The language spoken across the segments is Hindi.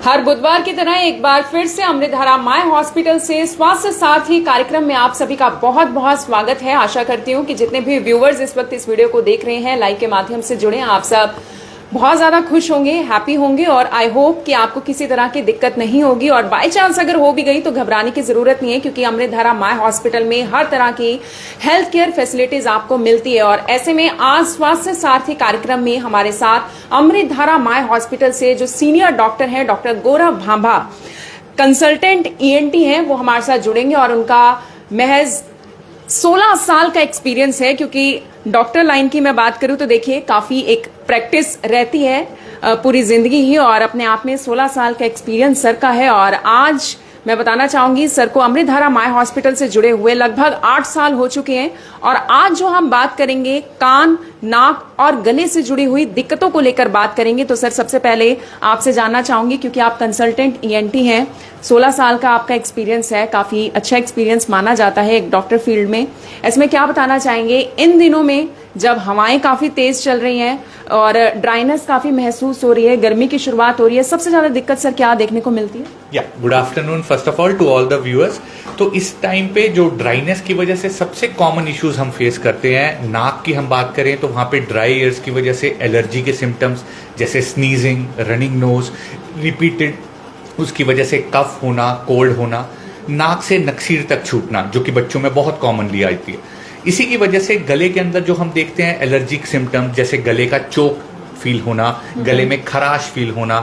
हर बुधवार की तरह एक बार फिर से अमृतधारा माय हॉस्पिटल से स्वास्थ्य साथी कार्यक्रम में आप सभी का बहुत बहुत स्वागत है। आशा करती हूँ कि जितने भी व्यूअर्स इस वक्त इस वीडियो को देख रहे हैं, लाइव के माध्यम से जुड़े, आप सब बहुत ज्यादा खुश होंगे, हैप्पी होंगे और आई होप कि आपको किसी तरह की दिक्कत नहीं होगी। और बाय चांस अगर हो भी गई तो घबराने की जरूरत नहीं है, क्योंकि अमृतधारा माय हॉस्पिटल में हर तरह की हेल्थ केयर फैसिलिटीज आपको मिलती है। और ऐसे में आज स्वास्थ्य साथी कार्यक्रम में हमारे साथ अमृतधारा माय हॉस्पिटल से जो सीनियर डॉक्टर हैं, डॉक्टर गौरव भांभा, कंसल्टेंट ईएनटी हैं, वो हमारे साथ जुड़ेंगे। और उनका महज 16 साल का एक्सपीरियंस है, क्योंकि डॉक्टर लाइन की मैं बात करूं तो देखिए काफी एक प्रैक्टिस रहती है पूरी जिंदगी ही, और अपने आप में 16 साल का एक्सपीरियंस सर का है। और आज मैं बताना चाहूंगी, सर को अमृतधारा माय हॉस्पिटल से जुड़े हुए लगभग 8 साल हो चुके हैं। और आज जो हम बात करेंगे, कान, नाक और गले से जुड़ी हुई दिक्कतों को लेकर बात करेंगे। तो सर, सबसे पहले आपसे जानना चाहूंगी, क्योंकि आप कंसल्टेंट ईएनटी हैं, 16 साल का आपका एक्सपीरियंस है, काफी अच्छा एक्सपीरियंस माना जाता है एक डॉक्टर फील्ड में। इसमें क्या बताना चाहेंगे इन दिनों में जब हवाएं काफी तेज चल रही हैं और ड्राइनेस काफी महसूस हो रही है, गर्मी की शुरुआत हो रही है, सबसे ज्यादा दिक्कत सर क्या देखने को मिलती है? Good afternoon first of all to all the viewers. तो इस टाइम पे जो ड्राइनेस की वजह से सबसे कॉमन इश्यूज हम फेस करते हैं, नाक की हम बात करें तो वहां पे ड्राई ईयर्स की वजह से एलर्जी के सिम्टम्स जैसे स्नीजिंग, रनिंग नोज, रिपीटेड, उसकी वजह से कफ होना, कोल्ड होना, नाक से नक्सीर तक छूटना, जो कि बच्चों में बहुत कॉमनली आती है। इसी की वजह से गले के अंदर जो हम देखते हैं एलर्जिक सिम्टम्स, जैसे गले का चोक फील होना, गले में खराश फील होना,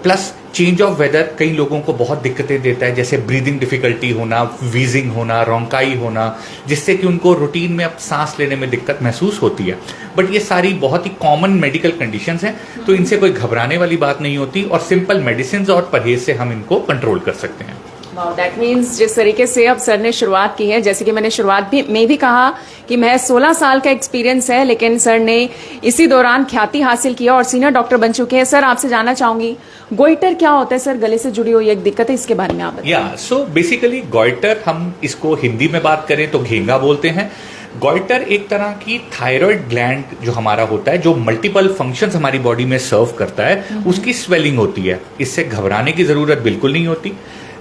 प्लस चेंज ऑफ वेदर कई लोगों को बहुत दिक्कतें देता है, जैसे ब्रीदिंग डिफिकल्टी होना, वीजिंग होना, रोंकाई होना, जिससे कि उनको रूटीन में अब सांस लेने में दिक्कत महसूस होती है। बट ये सारी बहुत ही कॉमन मेडिकल कंडीशंस हैं, तो इनसे कोई घबराने वाली बात नहीं होती और सिंपल मेडिसिन और परहेज से हम इनको कंट्रोल कर सकते हैं। दैट मीन्स जिस तरीके से अब सर ने शुरुआत की है, जैसे कि मैंने शुरुआत में भी कहा कि मैं 16 साल का एक्सपीरियंस है, लेकिन सर ने इसी दौरान ख्याति हासिल किया और सीनियर डॉक्टर बन चुके हैं। सर, आपसे जानना चाहूंगी, गोइटर क्या होता है सर? गले से जुड़ी हुई एक दिक्कत है, इसके बारे में आप बताइए। सो बेसिकली गोइटर, हम इसको हिंदी में बात करें तो घेंगा बोलते हैं। गोइटर एक तरह की थायराइड ग्लैंड जो हमारा होता है, जो मल्टीपल फंक्शंस हमारी बॉडी में सर्व करता है, उसकी स्वेलिंग होती है। इससे घबराने की जरूरत बिल्कुल नहीं होती।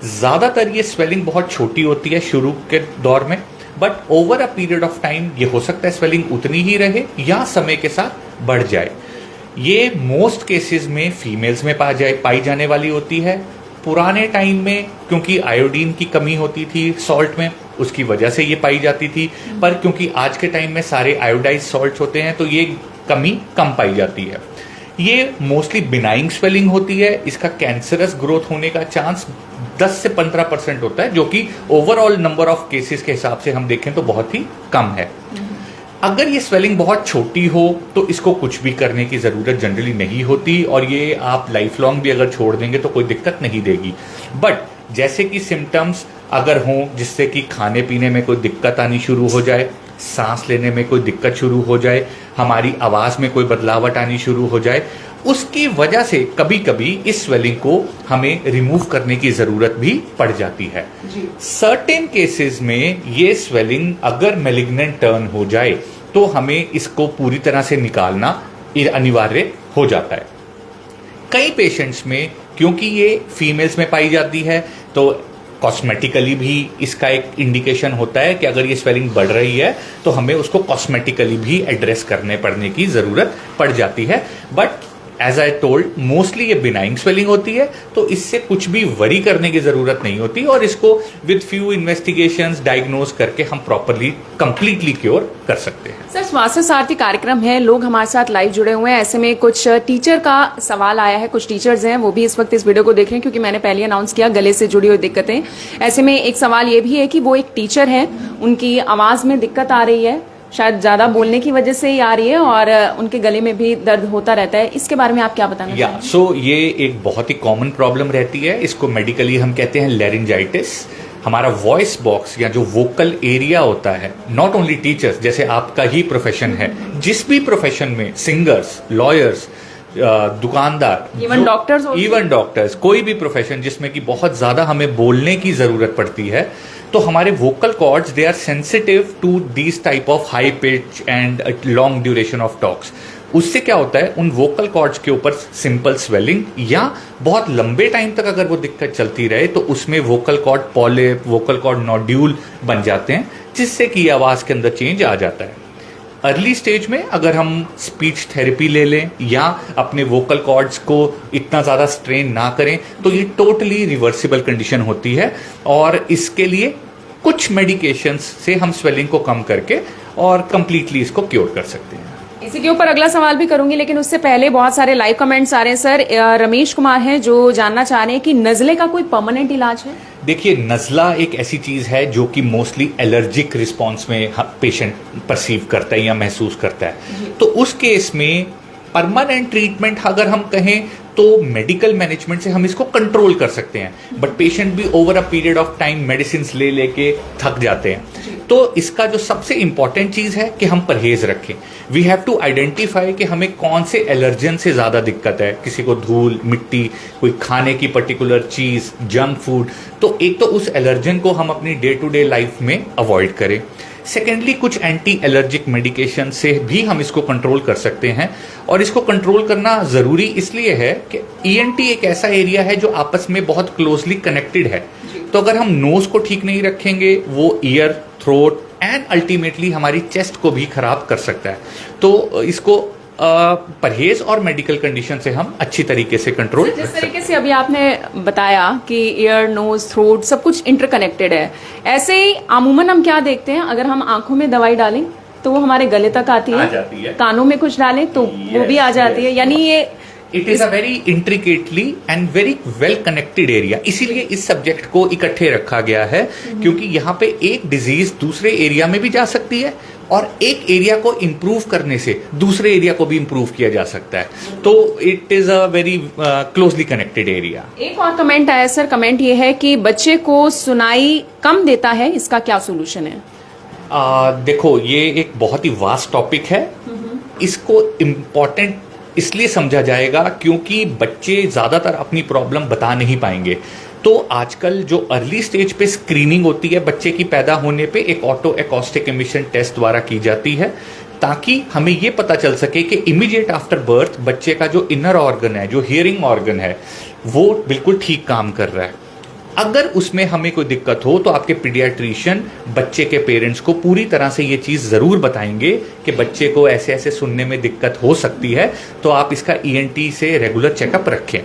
ज्यादातर ये स्वेलिंग बहुत छोटी होती है शुरू के दौर में, but over a period of time ये हो सकता है स्वेलिंग उतनी ही रहे या समय के साथ बढ़ जाए। ये मोस्ट केसेस में फीमेल्स में पाई जाने वाली होती है। पुराने टाइम में क्योंकि आयोडीन की कमी होती थी सॉल्ट में, उसकी वजह से ये पाई जाती थी, पर क्योंकि आज के टाइम में सारे आयोडाइज सॉल्ट होते हैं तो ये कमी कम पाई जाती है। ये मोस्टली बिनाइंग स्वेलिंग होती है। इसका कैंसरस ग्रोथ होने का चांस 10 से 15% होता है, जो कि ओवरऑल नंबर ऑफ केसेस के हिसाब से हम देखें तो बहुत ही कम है। अगर ये स्वेलिंग बहुत छोटी हो तो इसको कुछ भी करने की जरूरत जनरली नहीं होती और ये आप लाइफ लॉन्ग भी अगर छोड़ देंगे तो कोई दिक्कत नहीं देगी। बट जैसे कि सिम्टम्स अगर हों, जिससे कि खाने पीने में कोई दिक्कत आनी शुरू हो जाए, सांस लेने में कोई दिक्कत शुरू हो जाए, हमारी आवाज में कोई बदलावट आनी शुरू हो जाए, उसकी वजह से कभी कभी इस स्वेलिंग को हमें रिमूव करने की जरूरत भी पड़ जाती है। सर्टेन केसेस में ये स्वेलिंग अगर मैलिग्नेंट टर्न हो जाए तो हमें इसको पूरी तरह से निकालना अनिवार्य हो जाता है। कई पेशेंट्स में क्योंकि ये फीमेल्स में पाई जाती है तो कॉस्मेटिकली भी इसका एक इंडिकेशन होता है कि अगर ये स्वेलिंग बढ़ रही है तो हमें उसको कॉस्मेटिकली भी एड्रेस करने पड़ने की जरूरत पड़ जाती है। But as I told, mostly ये बिनाइंग स्वेलिंग होती है, तो इससे कुछ भी वरी करने की जरूरत नहीं होती और इसको विद फ्यू इन्वेस्टिगेशंस डायग्नोज करके हम प्रॉपरली कंप्लीटली क्योर कर सकते हैं। सर, स्वास्थ्य साथी कार्यक्रम है, लोग हमारे साथ लाइव जुड़े हुए हैं। ऐसे में कुछ टीचर का सवाल आया है, कुछ टीचर्स हैं वो भी इस वक्त इस वीडियो को देख रहे हैं, क्योंकि मैंने पहले अनाउंस किया गले से जुड़ी हुई दिक्कतें। ऐसे में एक सवाल ये भी है कि वो एक टीचर है, उनकी आवाज में दिक्कत आ रही है, शायद ज्यादा बोलने की वजह से ही आ रही है और उनके गले में भी दर्द होता रहता है। इसके बारे में आप क्या बताना चाहेंगे? सो ये एक बहुत ही कॉमन प्रॉब्लम रहती है। इसको मेडिकली हम कहते हैं लैरिंजाइटिस। हमारा वॉइस बॉक्स या जो वोकल एरिया होता है, नॉट ओनली टीचर्स, जैसे आपका ही प्रोफेशन है, जिस भी प्रोफेशन में, सिंगर्स, लॉयर्स, दुकानदार, इवन डॉक्टर्स, कोई भी प्रोफेशन जिसमें कि बहुत ज्यादा हमें बोलने की जरूरत पड़ती है, तो हमारे vocal cords they are sensitive to this type of high pitch and long duration of talks. उससे क्या होता है, उन वोकल कॉर्ड्स के ऊपर सिंपल स्वेलिंग या बहुत लंबे टाइम तक अगर वो दिक्कत चलती रहे तो उसमें vocal cord polyp, vocal cord nodule बन जाते हैं, जिससे कि आवाज के अंदर चेंज आ जाता है। अर्ली स्टेज में अगर हम स्पीच थेरेपी ले लें या अपने वोकल कॉर्ड्स को इतना ज़्यादा स्ट्रेन ना करें तो ये टोटली रिवर्सिबल कंडीशन होती है, और इसके लिए कुछ मेडिकेशंस से हम स्वेलिंग को कम करके और कंप्लीटली इसको क्योर कर सकते हैं। इसी के ऊपर अगला सवाल भी करूंगी, लेकिन उससे पहले बहुत सारे लाइव कमेंट्स आ रहे हैं। सर रमेश कुमार हैं जो जानना चाह रहे हैं कि नज़ले का कोई परमानेंट इलाज है? देखिए, नज़ला एक ऐसी चीज़ है जो कि मोस्टली एलर्जिक रिस्पॉन्स में पेशेंट परसीव करता है या महसूस करता है। तो उस केस में परमानेंट ट्रीटमेंट अगर हम कहें तो मेडिकल मैनेजमेंट से हम इसको कंट्रोल कर सकते हैं, बट पेशेंट भी over a period of time medicine ले लेके थक जाते हैं। तो इसका जो सबसे इंपॉर्टेंट चीज़ है कि हम परहेज रखें। वी हैव टू आइडेंटिफाई कि हमें कौन से एलर्जन से ज़्यादा दिक्कत है, किसी को धूल, मिट्टी, कोई खाने की पर्टिकुलर चीज़, जंक फूड। तो एक तो उस एलर्जन को हम अपनी डे टू डे लाइफ में अवॉइड करें। सेकेंडली, कुछ एंटी एलर्जिक मेडिकेशन से भी हम इसको कंट्रोल कर सकते हैं, और इसको कंट्रोल करना ज़रूरी इसलिए है कि ईएनटी एक ऐसा एरिया है जो आपस में बहुत क्लोजली कनेक्टेड है। तो अगर हम नोज को ठीक नहीं रखेंगे, वो ईयर, थ्रोट एंड अल्टीमेटली हमारी चेस्ट को भी खराब कर सकता है। तो इसको परहेज और मेडिकल कंडीशन से हम अच्छी तरीके से कंट्रोल कर सकते हैं। जिस तरीके से अभी आपने बताया कि ईयर, नोज, थ्रोट सब कुछ इंटरकनेक्टेड है, ऐसे ही अमूमन हम क्या देखते हैं, अगर हम आंखों में दवाई डालें तो वो हमारे गले तक आती है, कानों में कुछ डालें तो वो भी आ जाती है, यानी ये it is a very intricately and very well connected area. इसीलिए इस सब्जेक्ट को इकट्ठे रखा गया है, क्योंकि यहाँ पे एक डिजीज दूसरे एरिया में भी जा सकती है और एक एरिया को इम्प्रूव करने से दूसरे एरिया को भी इम्प्रूव किया जा सकता है। तो it is a very closely connected area. एक और कमेंट आया सर, कमेंट ये है कि बच्चे को सुनाई कम देता है, इसका क्या सोल्यूशन है? देखो, ये एक बहुत ही वास्ट टॉपिक है। इसको इम्पोर्टेंट इसलिए समझा जाएगा क्योंकि बच्चे ज़्यादातर अपनी प्रॉब्लम बता नहीं पाएंगे। तो आजकल जो अर्ली स्टेज पे स्क्रीनिंग होती है बच्चे की पैदा होने पे, एक ऑटो एकॉस्टिक एमिशन टेस्ट द्वारा की जाती है, ताकि हमें ये पता चल सके कि इमीडिएट आफ्टर बर्थ बच्चे का जो इनर ऑर्गन है, जो हियरिंग ऑर्गन है, वो बिल्कुल ठीक काम कर रहा है। अगर उसमें हमें कोई दिक्कत हो तो आपके पीडियाट्रिशियन बच्चे के पेरेंट्स को पूरी तरह से ये चीज़ ज़रूर बताएंगे कि बच्चे को ऐसे ऐसे सुनने में दिक्कत हो सकती है, तो आप इसका ईएनटी से रेगुलर चेकअप रखें।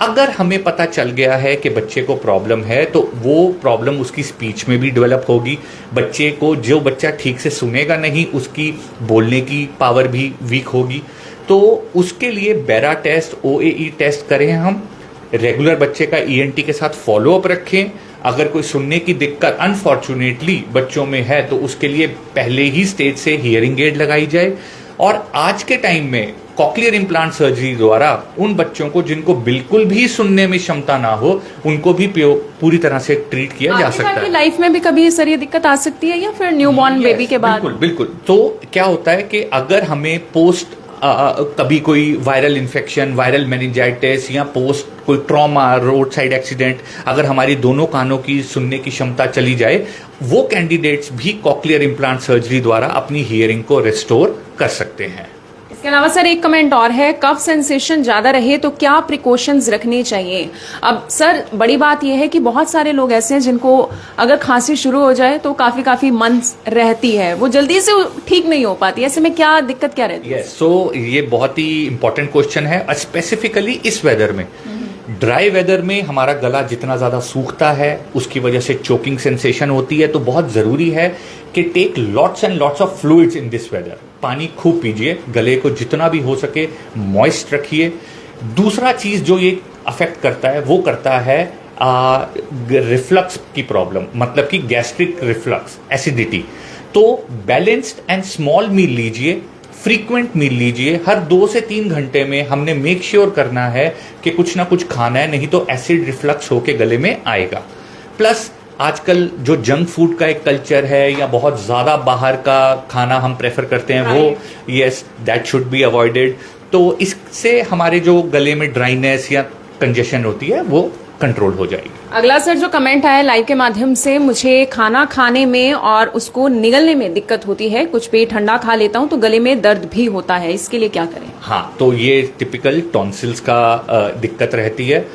अगर हमें पता चल गया है कि बच्चे को प्रॉब्लम है तो वो प्रॉब्लम उसकी स्पीच में भी डेवलप होगी। बच्चे को, जो बच्चा ठीक से सुनेगा नहीं, उसकी बोलने की पावर भी वीक होगी। तो उसके लिए बेरा टेस्ट, ओएई टेस्ट करें हम, रेगुलर बच्चे का ईएनटी के साथ फॉलोअप रखें। अगर कोई सुनने की दिक्कत अनफॉर्चुनेटली बच्चों में है तो उसके लिए पहले ही स्टेज से हियरिंग एड लगाई जाए। और आज के टाइम में कॉक्लियर इम्प्लांट सर्जरी द्वारा उन बच्चों को जिनको बिल्कुल भी सुनने में क्षमता ना हो, उनको भी पूरी तरह से ट्रीट किया जा सकता है। लाइफ में भी कभी सर ये दिक्कत आ सकती है या फिर न्यूबॉर्न बेबी के बाद? बिल्कुल बिल्कुल। तो क्या होता है कि अगर हमें पोस्ट कभी कोई वायरल इन्फेक्शन, वायरल मेनिंजाइटिस या पोस्ट कोई ट्रॉमा, रोड साइड एक्सीडेंट, अगर हमारी दोनों कानों की सुनने की क्षमता चली जाए, वो कैंडिडेट्स भी कॉक्लियर इम्प्लांट सर्जरी द्वारा अपनी हियरिंग को रिस्टोर कर सकते हैं। इसके अलावा सर एक कमेंट और है, कफ सेंसेशन ज्यादा रहे तो क्या प्रिकॉशंस रखने चाहिए? अब सर बड़ी बात यह है कि बहुत सारे लोग ऐसे हैं जिनको अगर खांसी शुरू हो जाए तो काफी मंथ्स रहती है, वो जल्दी से ठीक नहीं हो पाती, ऐसे में क्या दिक्कत क्या रहती है? सो ये बहुत ही इंपॉर्टेंट क्वेश्चन है, स्पेसिफिकली इस वेदर में। ड्राई वेदर में हमारा गला जितना ज़्यादा सूखता है उसकी वजह से चोकिंग सेंसेशन होती है। तो बहुत ज़रूरी है कि take lots and lots of fluids in this weather. पानी खूब पीजिए, गले को जितना भी हो सके मॉइस्ट रखिए। दूसरा चीज़ जो ये अफेक्ट करता है वो करता है रिफ्लक्स की प्रॉब्लम, मतलब कि गैस्ट्रिक रिफ्लक्स, एसिडिटी। तो बैलेंस्ड एंड स्मॉल मील लीजिए, फ्रीक्वेंट मील लीजिए। हर 2 से 3 घंटे में हमने मेक श्योर करना है कि कुछ ना कुछ खाना है, नहीं तो एसिड रिफ्लक्स होके गले में आएगा। प्लस आजकल जो जंक फूड का एक कल्चर है या बहुत ज़्यादा बाहर का खाना हम प्रेफर करते हैं, वो yes that should be avoided. तो इससे हमारे जो गले में ड्राइनेस या कंजेशन होती है वो कंट्रोल हो जाएगी। अगला सर जो कमेंट आया लाइव के माध्यम से, मुझे खाना खाने में और उसको निगलने में दिक्कत होती है, कुछ पेट ठंडा खा लेता हूं तो गले में दर्द भी होता है, इसके लिए क्या करें? हाँ, तो ये टिपिकल टॉन्सिल्स का दिक्कत रहती है,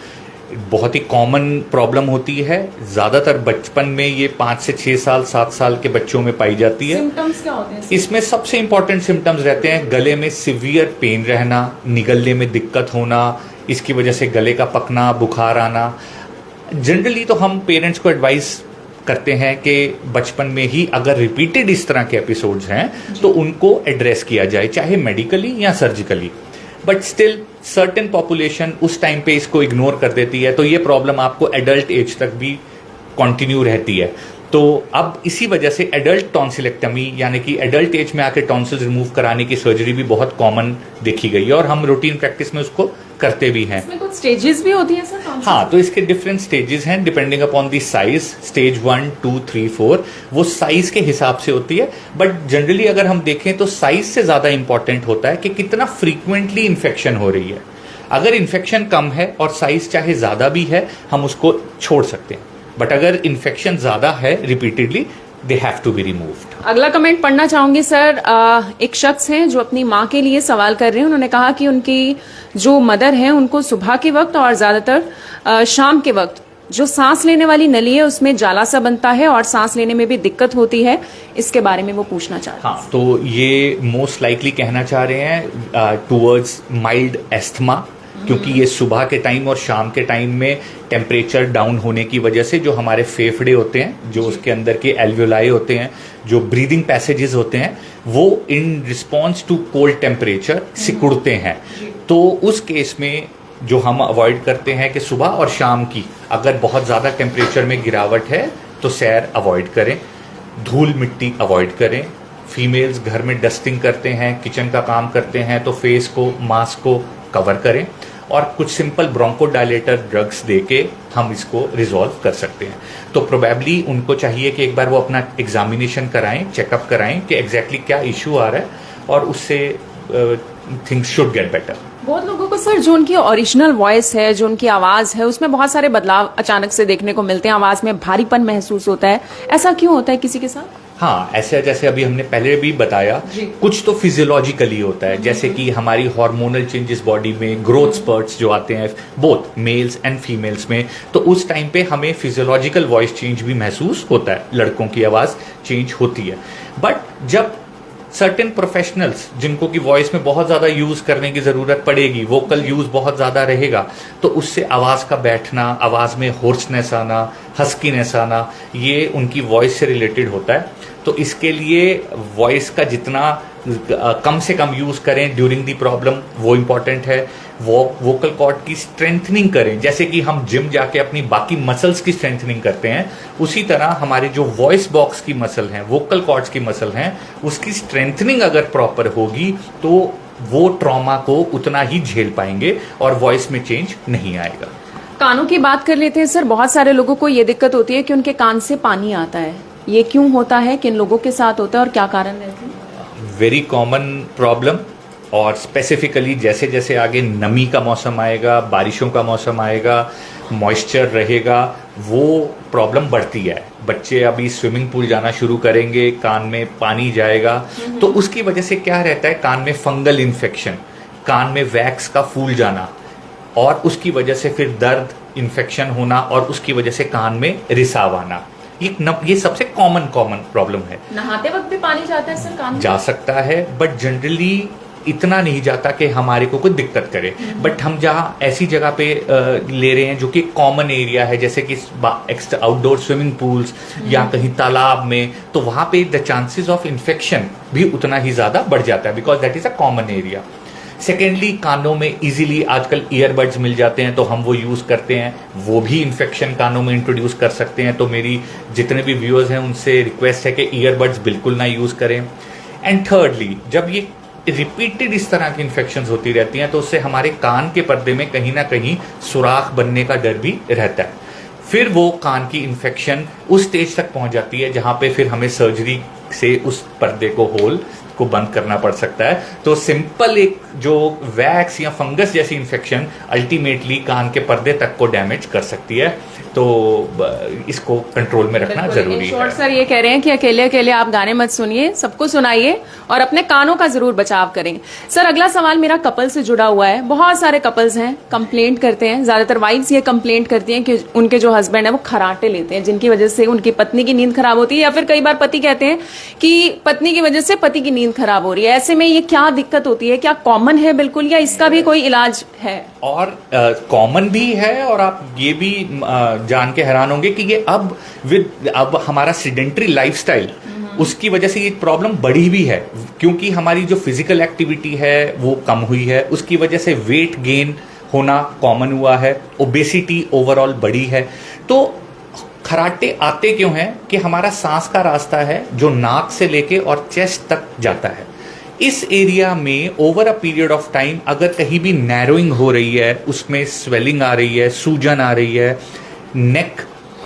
बहुत ही कॉमन प्रॉब्लम होती है। ज्यादातर बचपन में ये 5 से 6 साल 7 साल के बच्चों में पाई जाती है। सिम्टम्स क्या होते हैं? इसमें सबसे इंपॉर्टेंट सिम्टम्स रहते हैं गले में सीवियर पेन रहना, निगलने में दिक्कत होना, इसकी वजह से गले का पकना, बुखार आना। जनरली तो हम पेरेंट्स को एडवाइस करते हैं कि बचपन में ही अगर रिपीटेड इस तरह के एपिसोड्स हैं तो उनको एड्रेस किया जाए, चाहे मेडिकली या surgically. But still certain population उस टाइम पे इसको इग्नोर कर देती है, तो ये प्रॉब्लम आपको एडल्ट एज तक भी कंटिन्यू रहती है। तो अब इसी वजह से एडल्ट टॉन्सिलेक्टमी यानी कि एडल्ट एज में आके टॉन्सिल्स रिमूव कराने की सर्जरी भी बहुत कॉमन देखी गई है और हम रूटीन प्रैक्टिस में उसको करते भी हैं। इसमें कुछ स्टेजेस भी होती हैं सर? हाँ, तो इसके डिफरेंट स्टेजेस हैं depending upon the size. Stage 1, 2, 3, 4 वो साइज के हिसाब से होती है। बट जनरली अगर हम देखें तो साइज से ज्यादा इंपॉर्टेंट होता है कि कितना फ्रीक्वेंटली इन्फेक्शन हो रही है। अगर इन्फेक्शन कम है और साइज चाहे ज्यादा भी है, हम उसको छोड़ सकते हैं। बट अगर इन्फेक्शन ज्यादा है repeatedly, they have to be removed. अगला कमेंट पढ़ना चाहूंगी सर। एक शख्स हैं जो अपनी माँ के लिए सवाल कर रहे हैं। उन्होंने कहा कि उनकी जो मदर है उनको सुबह के वक्त और ज्यादातर शाम के वक्त जो सांस लेने वाली नली है उसमें जाला सा बनता है और सांस लेने में भी दिक्कत होती है, इसके बारे में वो पूछना चाहते हैं। हाँ, तो ये मोस्ट लाइकली कहना चाह रहे हैं टूवर्ड्स माइल्ड एस्थमा, क्योंकि ये सुबह के टाइम और शाम के टाइम में टेम्परेचर डाउन होने की वजह से जो हमारे फेफड़े होते हैं, जो उसके अंदर के एल्वियोलाई होते हैं, जो ब्रीदिंग पैसेजेस होते हैं, वो in response to cold temperature सिकुड़ते हैं। तो उस केस में जो हम अवॉइड करते हैं कि सुबह और शाम की अगर बहुत ज़्यादा टेम्परेचर में गिरावट है तो सैर अवॉइड करें, धूल मिट्टी अवॉइड करें। फीमेल्स घर में डस्टिंग करते हैं, किचन का काम करते हैं, तो फेस को, मास्क को कवर करें और कुछ सिंपल ब्रोंकोडायलेटर ड्रग्स देके हम इसको रिजॉल्व कर सकते हैं। तो प्रोबेबली उनको चाहिए कि एक बार वो अपना एग्जामिनेशन कराएं, चेकअप कराएं कि एग्जैक्टली क्या इशू आ रहा है और उससे थिंग्स शुड गेट बेटर। बहुत लोगों को सर जो उनकी ओरिजिनल वॉइस है, जो उनकी आवाज है, उसमें बहुत सारे बदलाव अचानक से देखने को मिलते हैं। आवाज में भारीपन महसूस होता है, ऐसा क्यों होता है किसी के साथ? हाँ, ऐसे जैसे अभी हमने पहले भी बताया, कुछ तो फिजियोलॉजिकली होता है, जैसे कि हमारी हार्मोनल चेंजेस बॉडी में, ग्रोथ स्पर्ट्स जो आते हैं बोथ मेल्स एंड फीमेल्स में, तो उस टाइम पे हमें फिजियोलॉजिकल वॉइस चेंज भी महसूस होता है, लड़कों की आवाज चेंज होती है। बट जब सर्टेन प्रोफेशनल्स जिनको की वॉइस में बहुत ज्यादा यूज करने की जरूरत पड़ेगी, वोकल यूज बहुत ज्यादा रहेगा, तो उससे आवाज का बैठना, आवाज में होर्सनेस आना, हस्कीनेस आना, ये उनकी वॉइस से रिलेटेड होता है। तो इसके लिए वॉइस का जितना कम से कम यूज करें ड्यूरिंग दी प्रॉब्लम, वो इम्पॉर्टेंट है। वोकल कॉर्ड की स्ट्रेंथनिंग करें, जैसे कि हम जिम जाके अपनी बाकी मसल्स की स्ट्रेंथनिंग करते हैं, उसी तरह हमारे जो वॉइस बॉक्स की मसल हैं, वोकल कॉर्ड्स की मसल हैं, उसकी स्ट्रेंथनिंग अगर प्रॉपर होगी तो वो ट्रॉमा को उतना ही झेल पाएंगे और वॉइस में चेंज नहीं आएगा। कानों की बात कर लेते हैं सर। बहुत सारे लोगों को ये दिक्कत होती है कि उनके कान से पानी आता है, ये क्यों होता है, किन लोगों के साथ होता है और क्या कारण रहते हैं? वेरी कॉमन प्रॉब्लम, और स्पेसिफिकली जैसे जैसे आगे नमी का मौसम आएगा, बारिशों का मौसम आएगा, मॉइस्चर रहेगा, वो प्रॉब्लम बढ़ती है। बच्चे अभी स्विमिंग पूल जाना शुरू करेंगे, कान में पानी जाएगा, तो उसकी वजह से क्या रहता है, कान में फंगल इन्फेक्शन, कान में वैक्स का फूल जाना, और उसकी वजह से फिर दर्द, इन्फेक्शन होना, और उसकी वजह से कान में रिसाव आना। ये सबसे कॉमन प्रॉब्लम है। नहाते वक्त भी पानी जाता है सर कान में? जा सकता है, बट जनरली इतना नहीं जाता कि हमारे को कोई दिक्कत करे। बट हम जहाँ ऐसी जगह पे ले रहे हैं जो कि कॉमन एरिया है, जैसे कि आउटडोर स्विमिंग पूल्स या कहीं तालाब में, तो वहां पे द चांसेस ऑफ इन्फेक्शन भी उतना ही ज्यादा बढ़ जाता है, because that is a common area. Secondly, कानों में इजीली आजकल ईयरबड्स मिल जाते हैं, तो हम वो यूज करते हैं, वो भी इन्फेक्शन कानों में इंट्रोड्यूस कर सकते हैं। तो मेरी जितने भी व्यूअर्स हैं उनसे रिक्वेस्ट है कि ईयरबड्स बिल्कुल ना यूज करें। एंड थर्डली, जब ये रिपीटेड इस तरह की इन्फेक्शंस होती रहती हैं तो उससे हमारे कान के पर्दे में कहीं ना कहीं सुराख बनने का डर भी रहता है। फिर वो कान की इन्फेक्शन उस स्टेज तक पहुंच जाती है जहां पे फिर हमें सर्जरी से उस पर्दे को होल को बंद करना पड़ सकता है। तो सिंपल एक जो वैक्स या फंगस जैसी इन्फेक्शन अल्टीमेटली कान के पर्दे तक को डैमेज कर सकती है, तो इसको कंट्रोल में रखना जरूरी है। सर ये कह रहे हैं कि अकेले अकेले आप गाने मत सुनिए, सबको सुनाइए और अपने कानों का जरूर बचाव करें। सर अगला सवाल मेरा कपल से जुड़ा हुआ है। बहुत सारे कपल्स हैं कंप्लेंट करते हैं, ज्यादातर वाइफ्स ये कंप्लेंट करती हैं कि उनके जो हस्बैंड है वो खराटे लेते हैं, जिनकी वजह से उनकी पत्नी की नींद खराब होती है, या फिर कई बार पति कहते हैं कि पत्नी की वजह से पति की नींद खराब हो रही है। ऐसे में ये क्या दिक्कत होती है, क्या कॉमन है बिल्कुल, या इसका भी कोई इलाज है? और कॉमन भी है, और आप ये भी जान के हैरान होंगे कि ये अब हमारा सीडेंटरी लाइफस्टाइल उसकी वजह से ये प्रॉब्लम बढ़ी भी है, क्योंकि हमारी जो फिजिकल एक्टिविटी है वो कम हुई है, उसकी वजह से वेट गेन होना कॉमन हुआ है, ओबेसिटी ओवरऑल बढ़ी है। तो खराटे आते क्यों हैं कि हमारा सांस का रास्ता है जो नाक से लेके और चेस्ट तक जाता है। इस एरिया में over a period of time अगर कहीं भी नैरोइंग हो रही है, उसमें स्वेलिंग आ रही है, सूजन आ रही है, नेक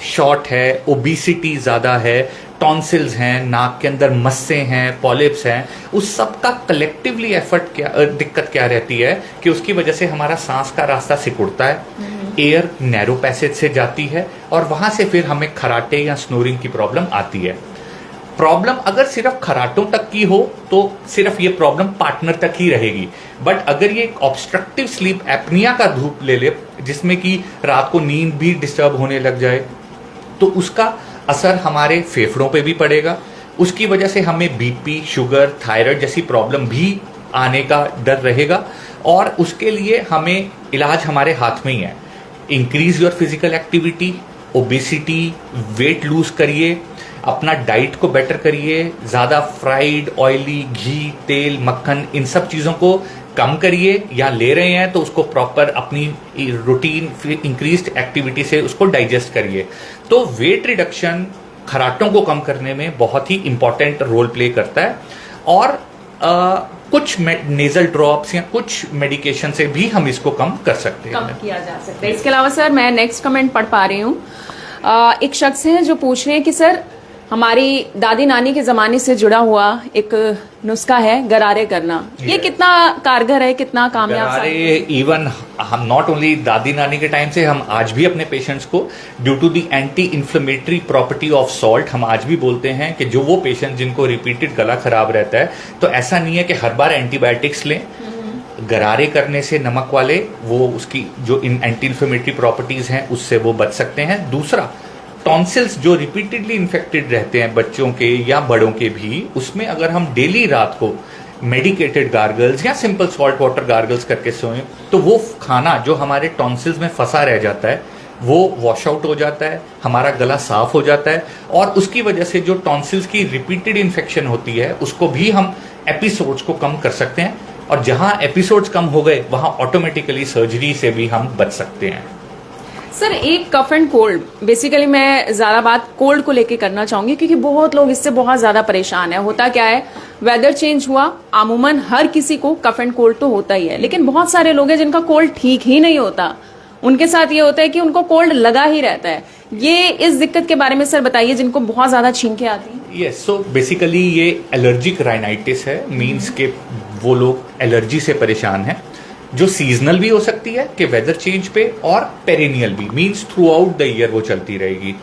शॉर्ट है, ओबेसिटी ज़्यादा है, टॉन्सिल्स हैं, नाक के अंदर मस्से हैं, पॉलिप्स हैं, उस सब का कलेक्टिवली दिक्कत क्या रहती है कि उसकी वजह से हमारा सांस का रास्ता सिकुड़ता है, एयर नैरो पैसेज से जाती है, और वहां से फिर हमें खराटे या स्नोरिंग की प्रॉब्लम आती है। प्रॉब्लम अगर सिर्फ खराटों तक की हो तो सिर्फ ये प्रॉब्लम पार्टनर तक ही रहेगी, बट अगर ये ऑब्स्ट्रक्टिव स्लीप एपनिया का धूप ले ले, जिसमें कि रात को नींद भी डिस्टर्ब होने लग जाए, तो उसका असर हमारे फेफड़ों पे भी पड़ेगा। उसकी वजह से हमें बीपी, शुगर, थायराइड जैसी प्रॉब्लम भी आने का डर रहेगा, और उसके लिए हमें इलाज हमारे हाथ में ही है। Increase your physical activity, obesity, weight lose करिए, अपना डाइट को बेटर करिए, ज़्यादा फ्राइड, ऑयली, घी, तेल, मक्खन, इन सब चीज़ों को कम करिए, या ले रहे हैं तो उसको प्रॉपर अपनी रूटीन इंक्रीज्ड एक्टिविटी से उसको डाइजेस्ट करिए। तो वेट रिडक्शन खराटों को कम करने में बहुत ही इंपॉर्टेंट रोल प्ले करता है, और कुछ नेजल ड्रॉप्स या कुछ मेडिकेशन से भी हम इसको कम कर सकते हैं, कम किया जा सकता है। इसके अलावा सर मैं नेक्स्ट कमेंट पढ़ पा रही हूँ, एक शख्स है जो पूछ रहे हैं कि सर हमारी दादी नानी के जमाने से जुड़ा हुआ एक नुस्खा है गरारे करना, ये कितना कारगर है, कितना कामयाब? गरारे इवन हम नॉट ओनली दादी नानी के टाइम से, हम आज भी अपने पेशेंट्स को due to the anti inflammatory property of salt हम आज भी बोलते हैं कि जो वो पेशेंट जिनको रिपीटेड गला खराब रहता है, तो ऐसा नहीं है कि हर बार एंटीबायोटिक्स लें। गरारे करने से नमक वाले वो उसकी जो एंटी इन्फ्लेमेटरी प्रॉपर्टीज हैं उससे वो बच सकते हैं। दूसरा, टॉन्सिल्स जो रिपीटेडली इन्फेक्टेड रहते हैं बच्चों के या बड़ों के भी, उसमें अगर हम डेली रात को मेडिकेटेड गार्गल्स या सिंपल सॉल्ट वाटर गार्गल्स करके सोएं, तो वो खाना जो हमारे टॉन्सिल्स में फंसा रह जाता है वो वॉश आउट हो जाता है, हमारा गला साफ हो जाता है, और उसकी वजह से जो टॉन्सिल्स की रिपीटेड इन्फेक्शन होती है उसको भी हम एपिसोड्स को कम कर सकते हैं, और जहां एपिसोड्स कम हो गए वहां ऑटोमेटिकली सर्जरी से भी हम बच सकते हैं। सर एक कफ एंड कोल्ड, बेसिकली मैं ज्यादा बात कोल्ड को लेके करना चाहूंगी क्योंकि बहुत लोग इससे बहुत ज्यादा परेशान है। होता क्या है, वेदर चेंज हुआ, अमूमन हर किसी को कफ एंड कोल्ड तो होता ही है, लेकिन बहुत सारे लोग हैं जिनका कोल्ड ठीक ही नहीं होता। उनके साथ ये होता है कि उनको कोल्ड लगा ही रहता है। ये इस दिक्कत के बारे में सर बताइए, जिनको बहुत ज्यादा छींकें आती हैं। यस, सो बेसिकली ये एलर्जिक राइनाइटिस है, मीन्स के वो लोग एलर्जी से परेशान हैं, जो सीजनल भी हो सकती है कि वेदर चेंज पे, और पेरिनियल भी, means through out the year वो चलती रहेगी।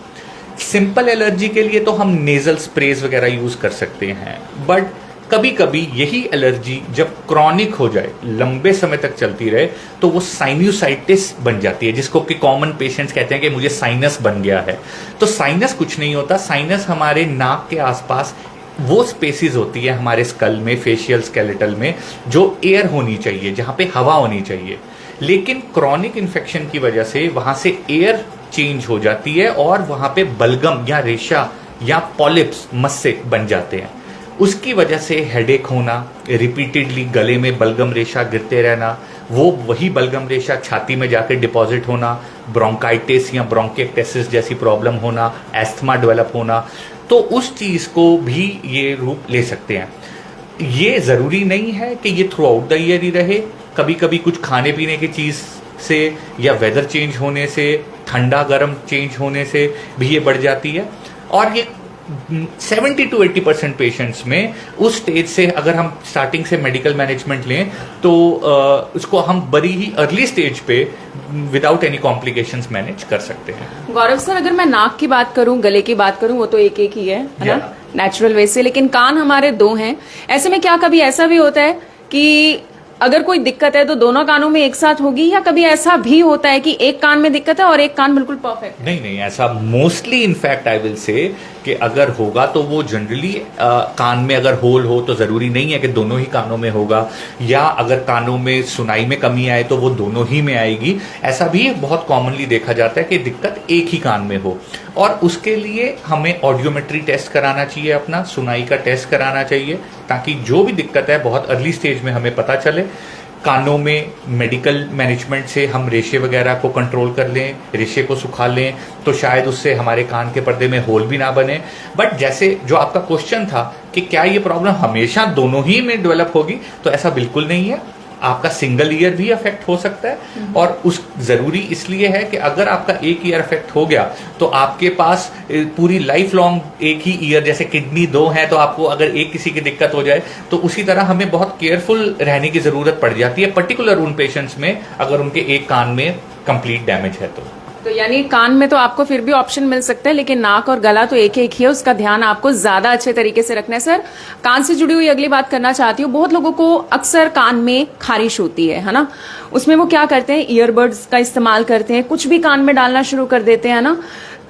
सिंपल एलर्जी के लिए तो हम नेजल स्प्रेज वगैरह यूज कर सकते हैं, बट कभी कभी यही एलर्जी जब क्रॉनिक हो जाए, लंबे समय तक चलती रहे, तो वो साइन्यूसाइटिस बन जाती है, जिसको कि कॉमन पेशेंट्स कहते हैं कि मुझे साइनस बन गया है। तो साइनस कुछ नहीं होता, साइनस हमारे नाक के आसपास वो स्पेसिस होती है हमारे स्कल में, फेशियल स्केलेटल में, जो एयर होनी चाहिए, जहां पे हवा होनी चाहिए, लेकिन क्रॉनिक इन्फेक्शन की वजह से वहां से एयर चेंज हो जाती है और वहां पे बलगम या रेशा या पॉलिप्स मस्से बन जाते हैं। उसकी वजह से हेडेक होना, रिपीटेडली गले में बलगम रेशा गिरते रहना, वो वही बलगम रेशा छाती में जाकर डिपॉजिट होना, ब्रोंकाइटिस या ब्रोंकिएक्टेसिस जैसी प्रॉब्लम होना, एस्थमा डेवलप होना, तो उस चीज को भी ये रूप ले सकते हैं। ये जरूरी नहीं है कि ये थ्रू आउट द ईयर ही रहे, कभी कभी कुछ खाने पीने की चीज से या वेदर चेंज होने से, ठंडा गर्म चेंज होने से भी ये बढ़ जाती है। और ये 70 to 80% पेशेंट्स में उस स्टेज से अगर हम स्टार्टिंग से मेडिकल मैनेजमेंट लें तो उसको हम बड़ी ही अर्ली स्टेज पे विदाउट एनी कॉम्प्लिकेशंस मैनेज कर सकते हैं। गौरव सर, अगर मैं नाक की बात करूं, गले की बात करूं, वो तो एक एक ही है ना, नेचुरल वे से, लेकिन कान हमारे दो हैं। ऐसे में क्या कभी ऐसा भी होता है कि अगर कोई दिक्कत है तो दोनों कानों में एक साथ होगी, या कभी ऐसा भी होता है कि एक कान में दिक्कत है और एक कान बिल्कुल परफेक्ट? नहीं, ऐसा mostly in fact I will say कि अगर होगा तो वो जनरली कान में अगर होल हो तो जरूरी नहीं है कि दोनों ही कानों में होगा, या अगर कानों में सुनाई में कमी आए तो वो दोनों ही में आएगी। ऐसा भी बहुत कॉमनली देखा जाता है कि दिक्कत एक ही कान में हो, और उसके लिए हमें ऑडियोमेट्री टेस्ट कराना चाहिए, अपना सुनाई का टेस्ट कराना चाहिए, ताकि जो भी दिक्कत है बहुत अर्ली स्टेज में हमें पता चले। कानों में मेडिकल मैनेजमेंट से हम रेशे वगैरह को कंट्रोल कर लें, रेशे को सुखा लें, तो शायद उससे हमारे कान के पर्दे में होल भी ना बने। बट जैसे जो आपका क्वेश्चन था कि क्या ये प्रॉब्लम हमेशा दोनों ही में डेवलप होगी, तो ऐसा बिल्कुल नहीं है। आपका सिंगल ईयर भी अफेक्ट हो सकता है, और उस जरूरी इसलिए है कि अगर आपका एक ईयर अफेक्ट हो गया तो आपके पास पूरी लाइफ लॉन्ग एक ही ईयर, जैसे किडनी दो है तो आपको अगर एक किसी की दिक्कत हो जाए तो उसी तरह हमें बहुत केयरफुल रहने की जरूरत पड़ जाती है, पर्टिकुलर उन पेशेंट्स में अगर उनके एक कान में कंप्लीट डैमेज है तो यानी कान में तो आपको फिर भी ऑप्शन मिल सकता है, लेकिन नाक और गला तो एक एक ही है, उसका ध्यान आपको ज्यादा अच्छे तरीके से रखना है। सर, कान से जुड़ी हुई अगली बात करना चाहती हूँ। बहुत लोगों को अक्सर कान में खारिश होती है ना, उसमें वो क्या करते हैं, ईयरबड्स का इस्तेमाल करते हैं, कुछ भी कान में डालना शुरू कर देते हैं ना,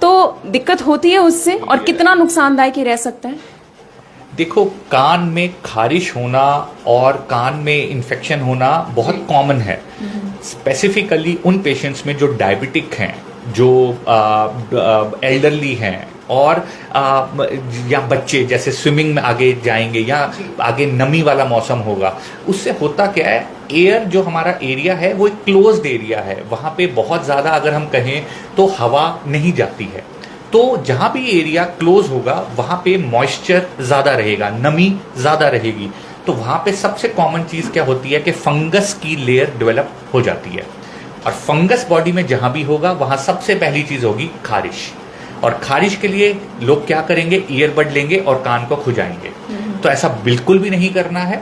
तो दिक्कत होती है उससे, और कितना नुकसानदायक ही रह सकता है? देखो, कान में खारिश होना और कान में इन्फेक्शन होना बहुत कॉमन है, स्पेसिफिकली उन पेशेंट्स में जो डायबिटिक हैं, जो एल्डरली हैं, और या बच्चे जैसे स्विमिंग में आगे जाएंगे या आगे नमी वाला मौसम होगा। उससे होता क्या है, एयर जो हमारा एरिया है वो एक क्लोज्ड एरिया है, वहां पे बहुत ज्यादा अगर हम कहें तो हवा नहीं जाती है, तो जहां भी एरिया क्लोज होगा वहां पे मॉइस्चर ज्यादा रहेगा, नमी ज्यादा रहेगी, तो वहां पे सबसे कॉमन चीज क्या होती है कि फंगस की लेयर डेवलप हो जाती है, और फंगस बॉडी में जहां भी होगा वहां सबसे पहली चीज होगी खारिश। और खारिश के लिए लोग क्या करेंगे, ईयरबड लेंगे और कान को खुजाएंगे, तो ऐसा बिल्कुल भी नहीं करना है।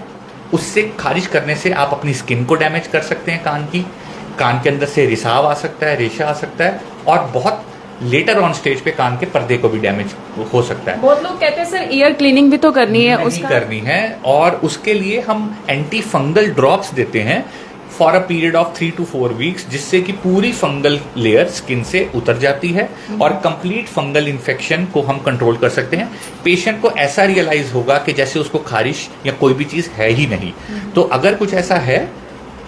उससे खारिश करने से आप अपनी स्किन को डैमेज कर सकते हैं, कान के अंदर से रिसाव आ सकता है, रेशा आ सकता है, और बहुत लेटर ऑन स्टेज पे कान के पर्दे को भी डैमेज हो सकता है। बहुत लोग कहते हैं सर ईयर क्लीनिंग भी तो करनी है, उसका करनी है, और उसके लिए हम एंटी फंगल ड्रॉप्स देते हैं for a period of 3 to 4 weeks, जिससे कि पूरी फंगल लेयर स्किन से उतर जाती है और कंप्लीट फंगल इन्फेक्शन को हम कंट्रोल कर सकते हैं। पेशेंट को ऐसा रियलाइज होगा कि जैसे उसको खारिश या कोई भी चीज है ही नहीं। तो अगर कुछ ऐसा है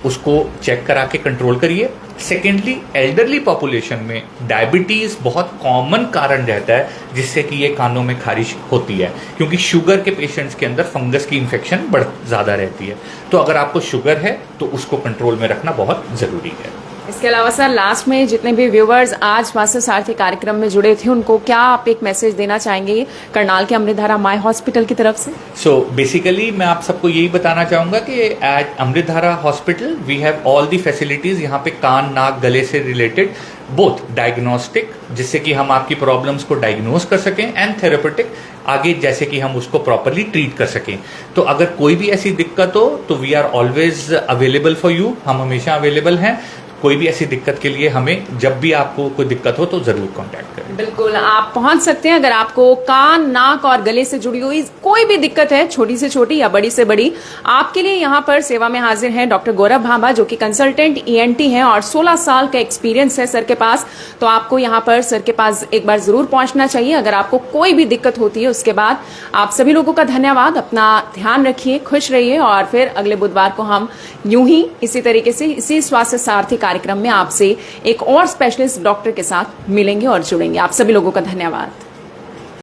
उसको चेक करा के कंट्रोल करिए। सेकेंडली, एल्डरली पॉपुलेशन में डायबिटीज बहुत कॉमन कारण रहता है जिससे कि ये कानों में खारिश होती है, क्योंकि शुगर के पेशेंट्स के अंदर फंगस की इन्फेक्शन ज्यादा रहती है। तो अगर आपको शुगर है तो उसको कंट्रोल में रखना बहुत जरूरी है। इसके अलावा सर, लास्ट में जितने भी व्यूवर्स आज स्वास्थ्य सारथी कार्यक्रम में जुड़े थे उनको क्या आप एक मैसेज देना चाहेंगे करनाल के अमृतधारा माय हॉस्पिटल की तरफ से? सो बेसिकली मैं आप सबको यही बताना चाहूंगा कि at Amritdhara hospital we have all the facilities. यहाँ पे कान, नाक, गले से रिलेटेड बोथ डायग्नोस्टिक, जिससे कि हम आपकी प्रॉब्लम्स को डायग्नोज कर सकें, एंड थेरेपेटिक, आगे जैसे कि हम उसको प्रॉपरली ट्रीट कर सकें। तो अगर कोई भी ऐसी दिक्कत हो तो we are always available for you, हम हमेशा अवेलेबल हैं। कोई भी ऐसी दिक्कत के लिए हमें जब भी आपको कोई दिक्कत हो तो जरूर कांटेक्ट करें। बिल्कुल, आप पहुंच सकते हैं अगर आपको कान, नाक और गले से जुड़ी हुई कोई भी दिक्कत है, छोटी से छोटी या बड़ी से बड़ी। आपके लिए यहाँ पर सेवा में हाजिर हैं डॉक्टर गौरव भाभा, जो कि कंसल्टेंट ENT हैं और 16 साल का एक्सपीरियंस है सर के पास। तो आपको यहाँ पर सर के पास एक बार जरूर पहुंचना चाहिए अगर आपको कोई भी दिक्कत होती है। उसके बाद आप सभी लोगों का धन्यवाद, अपना ध्यान रखिए, खुश रहिए, और फिर अगले बुधवार को हम यूं ही इसी तरीके से इसी स्वास्थ्य सारथी कार्यक्रम में आपसे एक और स्पेशलिस्ट डॉक्टर के साथ मिलेंगे और जुड़ेंगे। आप सभी लोगों का धन्यवाद।